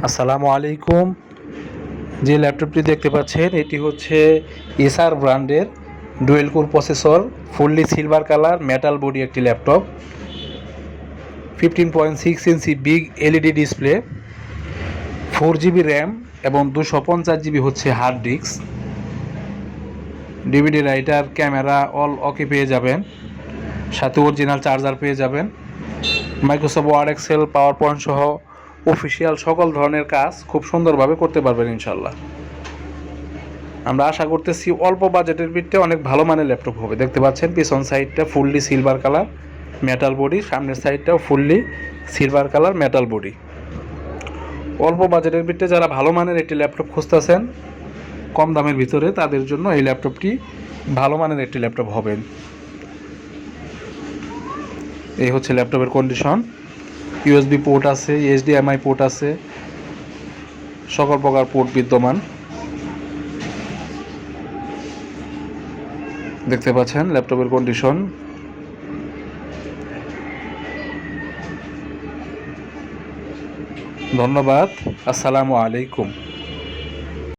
আসসালামু আলাইকুম। যে ল্যাপটপটি দেখতে পাচ্ছেন এটি হচ্ছে এসার ব্র্যান্ডের dual core processor, fully silver colour, metal body একটি ল্যাপটপ, 15.6 ইঞ্চি big LED display, 4 GB RAM এবং 250 জিবি হচ্ছে hard disk, DVD writer, camera all okay পেয়ে যাবেন, সাথে অরিজিনাল চার্জার পেয়ে যাবেন। Microsoft Word, Excel, PowerPoint সহ অফিসিয়াল সকল ধরনের কাজ খুব সুন্দরভাবে করতে পারবেন ইনশাল্লাহ। আমরা আশা করতেছি অল্প বাজেটের ভিত্তিতে অনেক ভালো মানের ল্যাপটপ হবে। দেখতে পাচ্ছেন পিছন সাইডটা fully silver colour metal body, সামনের সাইডটাও fully silver colour metal body. অল্প বাজেটের ভিত্তিতে যারা ভালো মানের একটি ল্যাপটপ খুঁজতেছেন কম দামের ভিতরে, তাদের জন্য এই ল্যাপটপটি ভালো মানের একটি ল্যাপটপ হবে। এই হচ্ছে ল্যাপটপের কন্ডিশন। ইউএসবি পোর্ট আছে, এইচডিএমআই পোর্ট আছে, সকল প্রকার পোর্ট বিদ্যমান। দেখতে পাচ্ছেন ল্যাপটপের কন্ডিশন। ধন্যবাদ। আসসালামু আলাইকুম।